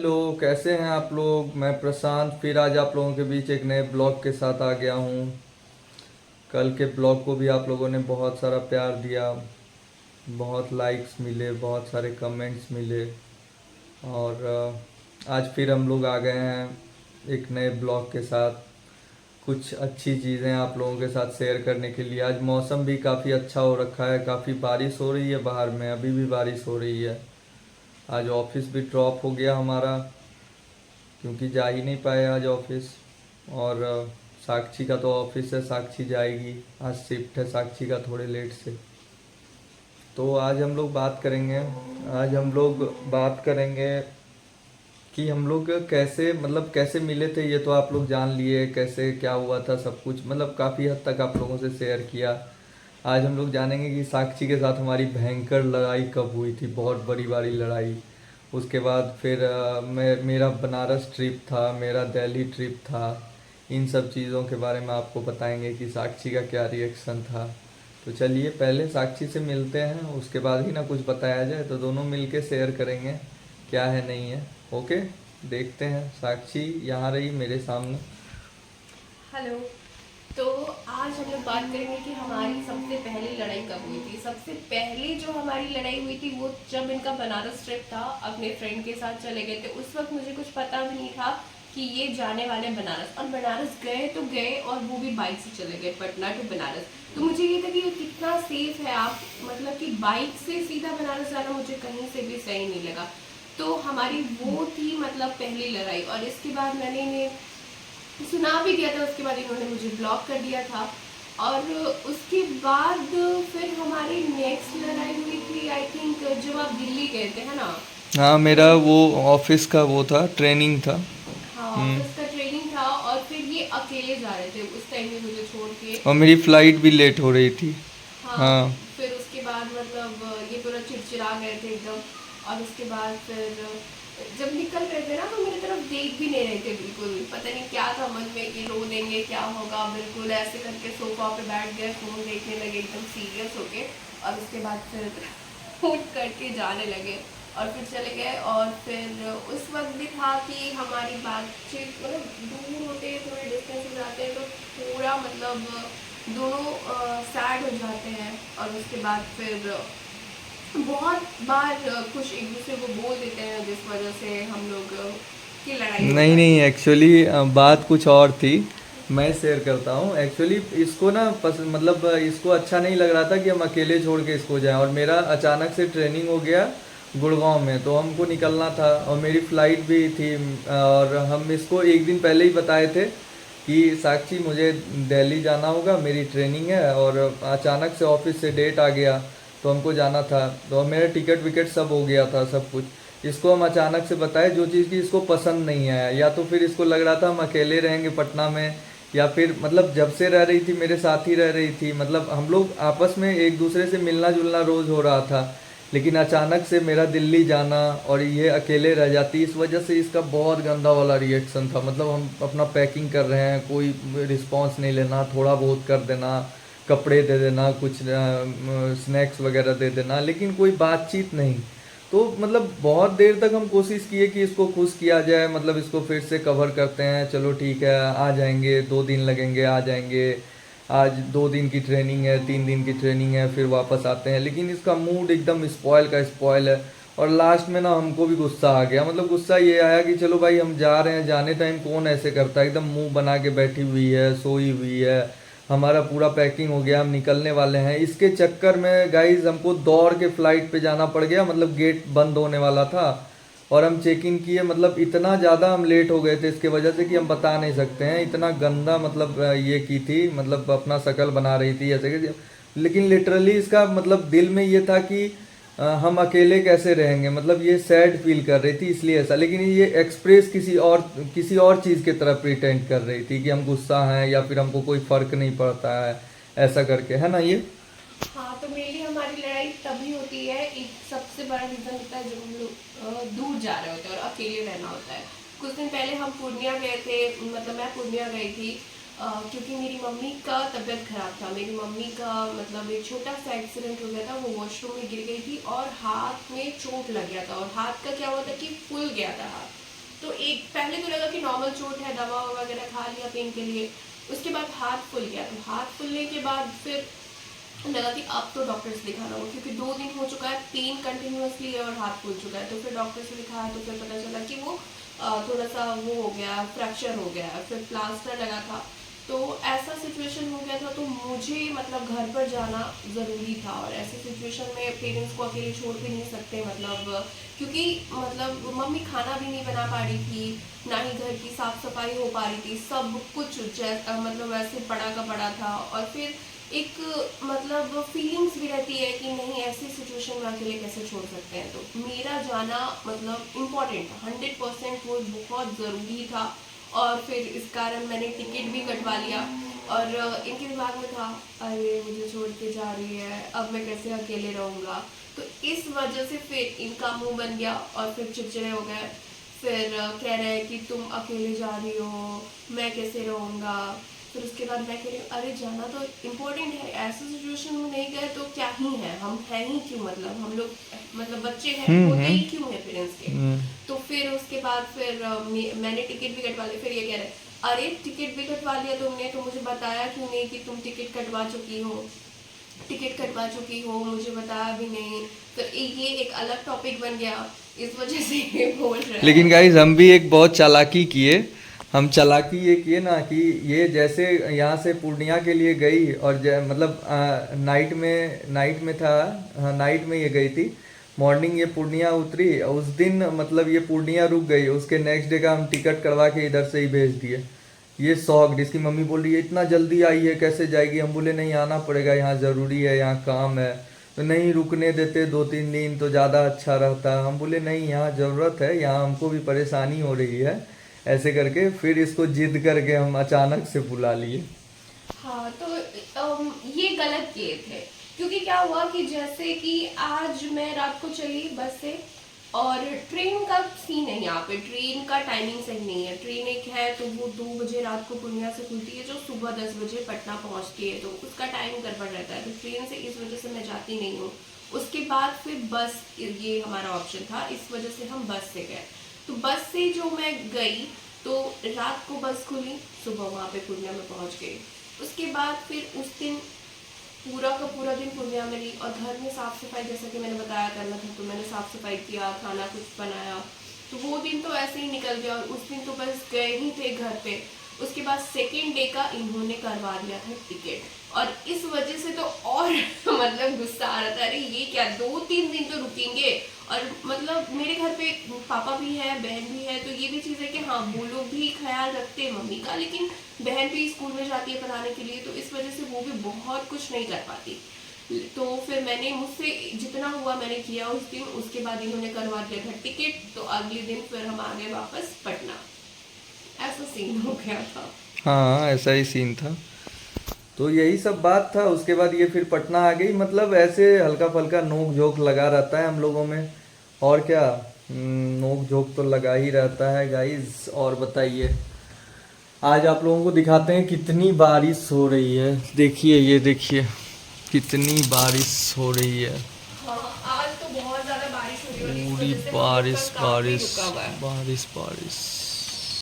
Hello, कैसे हैं आप लोग। मैं प्रशांत फिर आज आप लोगों के बीच एक नए ब्लॉग के साथ आ गया हूँ। कल के ब्लॉग को भी आप लोगों ने बहुत सारा प्यार दिया, बहुत लाइक्स मिले, बहुत सारे कमेंट्स मिले। और आज फिर हम लोग आ गए हैं एक नए ब्लॉग के साथ, कुछ अच्छी चीज़ें आप लोगों के साथ शेयर करने के लिए। आज मौसम भी काफ़ी अच्छा हो रखा है, काफ़ी बारिश हो रही है बाहर में, अभी भी बारिश हो रही है। आज ऑफिस भी ड्रॉप हो गया हमारा, क्योंकि जा ही नहीं पाए आज ऑफिस। और साक्षी का तो ऑफिस है, साक्षी जाएगी। आज शिफ्ट है साक्षी का थोड़े लेट से। तो आज हम लोग बात करेंगे कि हम लोग कैसे कैसे मिले थे। ये तो आप लोग जान लिए कैसे क्या हुआ था, सब कुछ काफ़ी हद तक आप लोगों से शेयर किया। आज हम लोग जानेंगे कि साक्षी के साथ हमारी भयंकर लड़ाई कब हुई थी, बहुत बड़ी बड़ी लड़ाई। उसके बाद फिर मेरा बनारस ट्रिप था, मेरा दिल्ली ट्रिप था। इन सब चीज़ों के बारे में आपको बताएंगे कि साक्षी का क्या रिएक्शन था। तो चलिए पहले साक्षी से मिलते हैं, उसके बाद ही ना कुछ बताया जाए, तो दोनों मिलके शेयर करेंगे क्या है नहीं है। ओके, देखते हैं। साक्षी यहाँ रही मेरे सामने। हेलो। तो आज हम लोग बात करेंगे कि हमारी सबसे पहली लड़ाई कब हुई थी। सबसे पहली जो हमारी लड़ाई हुई थी वो जब इनका बनारस ट्रिप था, अपने फ्रेंड के साथ चले गए थे। उस वक्त मुझे कुछ पता भी नहीं था कि ये जाने वाले हैं बनारस, और बनारस गए तो गए, और वो भी बाइक से चले गए पटना टू बनारस। तो मुझे ये था कि ये कितना सेफ है, आप मतलब कि बाइक से सीधा बनारस जाना मुझे कहीं से भी सही नहीं लगा। तो हमारी वो थी मतलब पहली लड़ाई। और इसके बाद मैंने इन्हें सुना भी दिया था, उसके बाद इन्होंने मुझे ब्लॉक कर दिया था। और उसके बाद फिर हमारी नेक्स्ट लड़ाई हुई थी, आई थिंक जब आप दिल्ली गए थे, है ना। हाँ, तो मेरा वो ऑफिस का वो था, ट्रेनिंग था। हाँ, हम्म। ऑफिस का ट्रेनिंग था, और फिर ये अकेले जा रहे थे उस टाइम में मुझे छोड़ के। और मेरी फ्लाइट भी लेट हो रही थी। हाँ, हाँ। फिर उसके बाद मतलब ये पूरा चिड़चिड़ा गए थे एकदम। और उसके बाद फिर जब निकल रहे थे ना, तो मेरी तरफ देख भी नहीं रहे थे बिल्कुल। पता नहीं क्या था मन में कि रो देंगे, क्या होगा, बिल्कुल ऐसे करके सोफा पे बैठ गए, फोन देखने लगे एकदम सीरियस होके। और उसके बाद फिर उठ करके जाने लगे और फिर चले गए। और फिर उस वक्त भी था कि हमारी बातचीत मतलब दूर होते हैं, थोड़े डिस्टेंस हो जाते हैं, तो पूरा मतलब दोनों सैड हो जाते हैं। और उसके बाद फिर बहुत बार कुछ एक दूसरे को बोल देते हैं, जिस वजह से हम लोग की लड़ाई हो नहीं नहीं, जाती है। एक्चुअली बात कुछ और थी। मैं शेयर करता हूँ। एक्चुअली इसको ना इसको अच्छा नहीं लग रहा था कि हम अकेले छोड़ के इसको जाएं, और मेरा अचानक से ट्रेनिंग हो गया गुड़गांव में, तो हमको निकलना था और मेरी फ़्लाइट भी थी। और हम इसको एक दिन पहले ही बताए थे कि साक्षी मुझे दिल्ली जाना होगा, मेरी ट्रेनिंग है। और अचानक से ऑफिस से डेट आ गया, तो हमको जाना था। तो मेरा टिकट विकेट सब हो गया था, सब कुछ। इसको हम अचानक से बताए, जो चीज़ की इसको पसंद नहीं आया। या तो फिर इसको लग रहा था हम अकेले रहेंगे पटना में, या फिर जब से रह रही थी मेरे साथ ही रह रही थी, हम लोग आपस में एक दूसरे से मिलना जुलना रोज़ हो रहा था। लेकिन अचानक से मेरा दिल्ली जाना और ये अकेले रह जाती, इस वजह से इसका बहुत गंदा वाला रिएक्शन था। हम अपना पैकिंग कर रहे हैं, कोई रिस्पांस नहीं लेना, थोड़ा बहुत कर देना, कपड़े दे देना, कुछ स्नैक्स वगैरह दे देना, लेकिन कोई बातचीत नहीं। तो बहुत देर तक हम कोशिश किए कि इसको खुश किया जाए, इसको फिर से कवर करते हैं, चलो ठीक है आ जाएंगे, 2 दिन लगेंगे आ जाएंगे। आज 2 दिन की ट्रेनिंग है, 3 दिन की ट्रेनिंग है, फिर वापस आते हैं। लेकिन इसका मूड एकदम स्पॉयल का स्पॉयल है। और लास्ट में ना हमको भी गुस्सा आ गया। गुस्सा ये आया कि चलो भाई हम जा रहे हैं, जाने टाइम कौन ऐसे करता है, एकदम मुंह बना के बैठी हुई है, सोई हुई है। हमारा पूरा पैकिंग हो गया, हम निकलने वाले हैं, इसके चक्कर में गाइज हमको दौड़ के फ्लाइट पे जाना पड़ गया। गेट बंद होने वाला था और हम चेक इन किए। इतना ज़्यादा हम लेट हो गए थे इसके वजह से कि हम बता नहीं सकते हैं। इतना गंदा ये की थी, अपना शकल बना रही थी ऐसे कि, लेकिन लिटरली इसका दिल में ये था कि हम अकेले कैसे रहेंगे, ये सैड फील कर रही थी इसलिए ऐसा। लेकिन ये एक्सप्रेस किसी और चीज़ की तरह प्रिटेंड कर रही थी कि हम गुस्सा हैं या फिर हमको कोई फ़र्क नहीं पड़ता है, ऐसा करके, है ना ये। हाँ, तो मेनली हमारी लड़ाई तभी होती है, एक सबसे बड़ा रीज़न होता है जब हम लोग दूर जा रहे होते हैं और अकेले रहना होता है। कुछ दिन पहले हम पूर्णिया गए थे, मतलब मैं पूर्णिया गई थी, क्योंकि मेरी मम्मी का तबीयत खराब था। मेरी मम्मी का एक छोटा सा एक्सीडेंट हो गया था, वो वॉशरूम में गिर गई थी और हाथ में चोट लग गया था। और हाथ का क्या हुआ था कि फूल गया था हाथ। तो एक पहले तो लगा कि नॉर्मल चोट है, दवा वगैरह खा लिया पेन के लिए, उसके बाद हाथ फूल गया। तो हाथ फूलने के बाद फिर लगा कि अब तो डॉक्टर से दिखाना होगा, क्योंकि 2 दिन हो चुका है पेन कंटिन्यूअसली है और हाथ फूल चुका है। तो फिर डॉक्टर से दिखाया तो फिर पता चला कि वो थोड़ा सा वो हो गया, फ्रैक्चर हो गया, फिर प्लास्टर लगा था। तो ऐसा सिचुएशन हो गया था, तो मुझे मतलब घर पर जाना ज़रूरी था। और ऐसी सिचुएशन में पेरेंट्स को अकेले छोड़ भी नहीं सकते, मतलब क्योंकि मतलब मम्मी खाना भी नहीं बना पा रही थी, ना ही घर की साफ सफाई हो पा रही थी, सब कुछ मतलब वैसे पड़ा का पड़ा था। और फिर एक मतलब फीलिंग्स भी रहती है कि नहीं ऐसी सिचुएशन में अकेले कैसे छोड़ सकते हैं। तो मेरा जाना मतलब इम्पॉर्टेंट था, 100% वो बहुत ज़रूरी था। और फिर इस कारण मैंने टिकट भी कटवा लिया। और इनके दिमाग में था, अरे मुझे छोड़ के जा रही है, अब मैं कैसे अकेले रहूँगा। तो इस वजह से फिर इनका मुंह बन गया और फिर चिड़चिड़े हो गए। फिर कह रहे हैं कि तुम अकेले जा रही हो, मैं कैसे रहूँगा। फिर उसके बाद मैं कह रही हूँ, अरे जाना तो इम्पोर्टेंट है, ऐसी सिचुएशन में नहीं गए तो क्या ही है, हम हैं ही क्यों, मतलब हम लोग मतलब बच्चे हैं, होते ही क्यों हैं पेरेंट्स के। तो फिर उसके बाद फिर मैंने टिकट भी कटवा ली। फिर ये कह रहे, अरे टिकट भी कटवा लिया तुमने तो मुझे बताया क्यों नहीं कि तुम टिकट कटवा चुकी हो, टिकट कटवा चुकी हो, मुझे बताया भी नहीं। तो ये एक अलग टॉपिक बन गया, इस वजह से ये बोल रहे हैं। लेकिन गाइज हम भी एक बहुत चालाकी किए। हम चालाकी ये किए ना कि ये जैसे यहाँ से पूर्णिया के लिए गई और मतलब नाइट में था, हाँ नाइट में ये गई थी, मॉर्निंग ये पूर्णिया उतरी, उस दिन मतलब ये पूर्णिया रुक गई, उसके नेक्स्ट डे का हम टिकट करवा के इधर से ही भेज दिए। ये शौक, जिसकी मम्मी बोल रही है इतना जल्दी आई है कैसे जाएगी, हम बोले नहीं आना पड़ेगा, यहाँ ज़रूरी है, यहाँ काम है। तो नहीं रुकने देते 2-3 दिन तो ज़्यादा अच्छा रहता। हम बोले नहीं यहाँ ज़रूरत है, यहाँ हमको भी परेशानी हो रही है, ऐसे करके फिर इसको जिद करके हम अचानक से बुला लिए। हाँ तो ये गलत किए थे, क्योंकि क्या हुआ कि जैसे कि आज मैं रात को चली बस से, और ट्रेन का सीन है यहाँ पे, ट्रेन का टाइमिंग सही नहीं है। ट्रेन एक है तो वो 2 बजे रात को पूर्णिया से खुलती है, जो सुबह 10 बजे पटना पहुँचती है, तो उसका टाइम गड़बड़ रहता है। तो ट्रेन से इस वजह से मैं जाती नहीं हूँ। उसके बाद फिर बस, ये हमारा ऑप्शन था, इस वजह से हम बस से गए। तो बस से जो मैं गई तो रात को बस खुली, सुबह वहाँ पे पूर्णिया में पहुँच गई। उसके बाद फिर उस दिन पूरा का पूरा दिन पूर्णिया में रही, और घर में साफ सफाई जैसा कि मैंने बताया करना था, तो मैंने साफ सफाई किया, खाना कुछ बनाया। तो वो दिन तो ऐसे ही निकल गया, और उस दिन तो बस गए ही थे घर पे। उसके बाद सेकेंड डे का इन्होंने करवा दिया था टिकट, और इस वजह से तो और मतलब गुस्सा आ रहा था, अरे ये क्या 2-3 दिन तो रुकेंगे। और मतलब मेरे घर पे पापा भी है, बहन भी है, तो ये भी चीज़ है कि हाँ वो लोग भी ख्याल रखते हैं मम्मी का, लेकिन बहन भी स्कूल में जाती है पढ़ाने के लिए, तो इस वजह से वो भी बहुत कुछ नहीं कर पाती। तो फिर मैंने, मुझसे जितना हुआ मैंने किया उस दिन। उसके बाद इन्होंने करवा दिया था टिकट, तो अगले दिन फिर हम आ गए वापस पटना। ऐसा सीन हो गया था। हाँ ऐसा ही सीन था। तो यही सब बात था। उसके बाद ये फिर पटना आ गई, मतलब ऐसे हल्का फल्का नोक झोंक लगा रहता है हम लोगों में, और क्या। नोक झोंक तो लगा ही रहता है गाइस। और बताइए, आज आप लोगों को दिखाते हैं कितनी बारिश हो रही है। देखिए, ये देखिए कितनी बारिश हो रही है, हाँ, आज तो बहुत ज्यादा बारिश हो रही है, और इस पूरी वजह से हम लोग बारिश का काफी बारिश रुका हुआ है। बारिश बारिश।